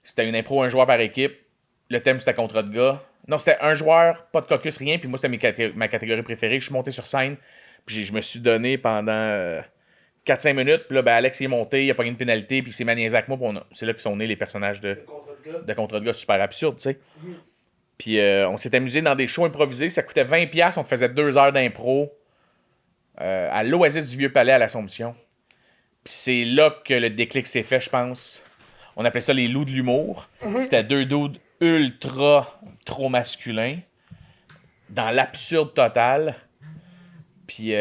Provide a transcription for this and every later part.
C'était une impro, un joueur par équipe. Le thème, c'était contrat de gars. Non, c'était un joueur, pas de caucus, rien. Puis moi, c'était ma catégorie préférée. Je suis monté sur scène. Puis je me suis donné pendant 4-5 minutes. Puis là, ben, Alex il est monté, il a pas eu une pénalité. Puis il s'est maniaisé avec moi. C'est là que sont nés les personnages de contrat de gars super absurdes, tu sais. Puis on s'est amusé dans des shows improvisés. Ça coûtait 20$. On te faisait 2 heures d'impro à l'Oasis du Vieux-Palais à l'Assomption. Puis c'est là que le déclic s'est fait, je pense. On appelait ça les loups de l'humour. C'était 2 dudes ultra trop masculins, dans l'absurde total. Puis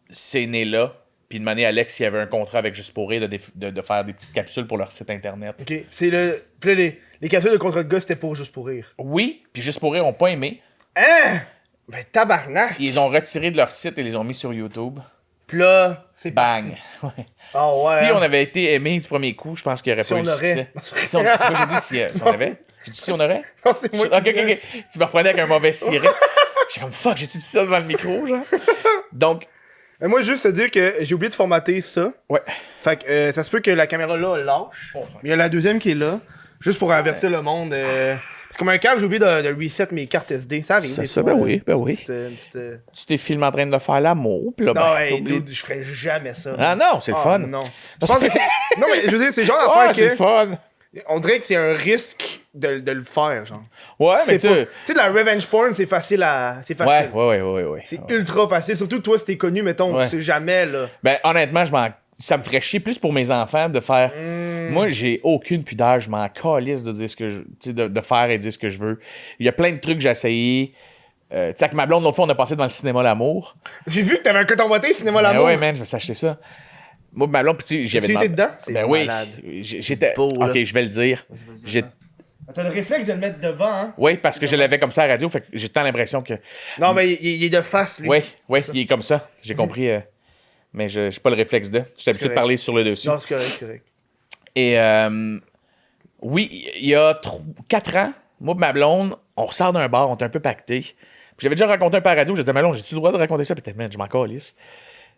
c'est né là. Puis de manière, Alex, il y avait un contrat avec Juste pour rire de faire des petites capsules pour leur site internet. Ok, c'est le. Puis là, les capsules de contrat de gars, c'était pour Juste pour rire. Oui, puis Juste pour rire, ont pas aimé. Hein? Ben tabarnak! Ils les ont retirés de leur site et les ont mis sur YouTube. Puis là, c'est Bang! parti. Ouais. Ah ouais. Si hein? on avait été aimé du premier coup, je pense qu'il n'y aurait Si pas on eu de aurait. succès. Si on... C'est quoi j'ai dit si on avait? J'ai dit si on aurait? Non, c'est moi Ok, qui ok, ok. Tu me reprenais avec un mauvais ciré. J'ai comme fuck, j'ai-tu dit ça devant le micro, genre? Donc, Moi, juste te dire que j'ai oublié de formater ça. ouais. Fait que ça se peut que la caméra là lâche. Bon, ça. Mais il y a la deuxième qui est là. Juste pour avertir le monde. C'est comme un câble, j'ai oublié de reset mes cartes SD. Ça arrive. des fois, ben oui, ben oui. une petite. Tu t'es filmé en train de faire l'amour, pis là, Non, ben, hey, t'oublies. dude, je ferais jamais ça. Ah non, c'est le fun. Non. Je pense que c'est. Non, mais je veux dire, c'est le genre Ah, d'affaire c'est le que. fun. On dirait que c'est un risque de le faire, genre. Ouais, mais C'est tu pas- sais. Tu sais, de la revenge porn, c'est facile à. C'est facile. Ouais. C'est ultra facile. Surtout que toi, si t'es connu, mettons, Ouais. tu sais jamais, là. Ben, honnêtement, ça me ferait chier plus pour mes enfants de faire. Moi, j'ai aucune pudeur, je m'en calisse de dire ce que je. Tu sais, de faire et dire ce que je veux. Il y a plein de trucs que j'ai essayé. Tu sais, avec ma blonde, l'autre fois, on a passé devant le cinéma L'Amour. J'ai vu que t'avais un coton watté, cinéma Ben l'amour. ouais, man, je vais s'acheter ça. Moi, ma blonde, pis tu sais, j'y avais Tu étais demandé. dedans? C'est Ben oui, malade. j'étais. Beau, là. Ok, je vais le dire. T'as le réflexe de le mettre devant, hein? Oui, parce que je l'avais comme ça à la radio, fait que j'ai tant l'impression que. Non, mais il est de face, lui. Oui, il est comme ça. J'ai compris. Mais je n'ai pas le réflexe de. J'étais habitué de correct. parler sur le dessus. Non, c'est correct, c'est correct. Et oui, il y a 4 ans, moi et ma blonde, on ressort d'un bar, on était un peu pactés. Puis j'avais déjà raconté un peu à la radio, je disais, Malon, j'ai-tu le droit de raconter ça? Puis t'es, man, je m'en calisse.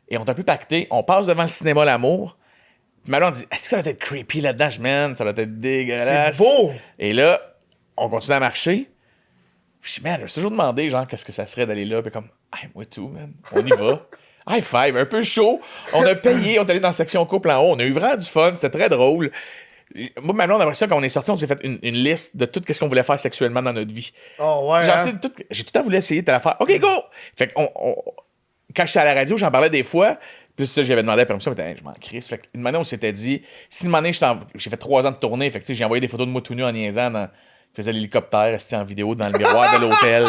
Et on est un peu pactés, on passe devant le cinéma L'Amour. Puis Malon dit, est-ce que ça va être creepy là-dedans? Man, ça va être dégueulasse. C'est beau! Et là, on continue à marcher. Puis je dis, man, je me suis toujours demandé, genre, qu'est-ce que ça serait d'aller là. Puis comme, hey, moi tout, man, on y va. High five, un peu chaud. On a payé, on est allé dans la section couple en haut. On a eu vraiment du fun, c'était très drôle. Moi, maintenant, après ça, quand on est sorti, on s'est fait une liste de tout ce qu'on voulait faire sexuellement dans notre vie. Oh, ouais. Genre, hein? tu sais, j'ai tout le temps voulu essayer de la faire. OK, go! Fait que quand j'étais à la radio, j'en parlais des fois. Puis ça, j'avais demandé la permission, mais je m'en crisse. Fait qu'une année, on s'était dit, si une année, j'ai fait 3 ans de tournée, fait que tu sais, j'ai envoyé des photos de moi tout nu en niaisant je faisais l'hélicoptère, resté en vidéo dans le miroir de l'hôtel.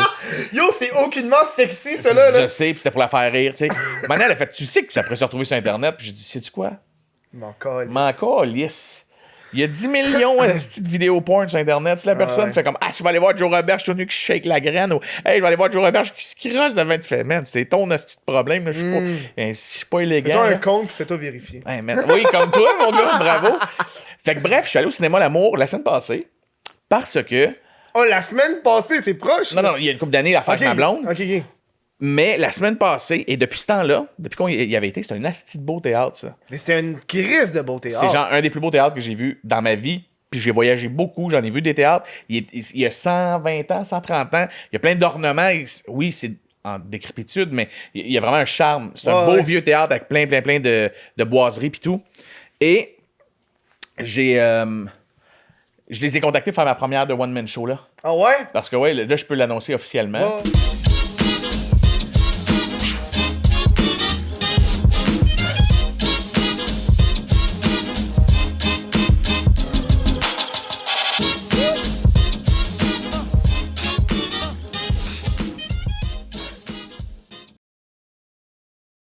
Yo, c'est aucunement sexy, ça, là. Je le sais, puis c'était pour la faire rire, tu sais. Maintenant, elle a fait, tu sais que ça pourrait se retrouver sur Internet, puis j'ai dit, sais-tu quoi? Mon calisse. M'en calisse. Il y a 10 millions de petites vidéos porn sur Internet. Si la personne ouais. fait comme, je vais aller voir Joe Robert, je suis venu qui shake la graine, ou hey, je vais aller voir Joe Robert, qui se crosse devant, tu fais, man, c'est ton hostie de problème, là, je suis pas élégant. Fais-toi un là. compte, puis fais-toi vérifier. Hey, man. Oui, comme toi, mon gars, bravo. Fait que bref, je suis allé au cinéma L'Amour la semaine passée, parce que. Oh, la semaine passée, c'est proche. Non, il y a une couple d'années l'affaire Ok, avec ma blonde. ok. Mais la semaine passée, et depuis ce temps-là, depuis qu'on y avait été, c'était un asti de beau théâtre, ça. Mais c'est une crise de beauté. C'est genre un des plus beaux théâtres que j'ai vu dans ma vie. Puis j'ai voyagé beaucoup, j'en ai vu des théâtres. Il y a 120 ans, 130 ans. Il y a plein d'ornements. Oui, c'est en décrépitude, mais il y a vraiment un charme. C'est un beau vieux théâtre avec plein de boiseries puis tout. Et je les ai contactés pour faire ma première de One Man Show, là. Ah ouais? Parce que, ouais, là, je peux l'annoncer officiellement. Ouais.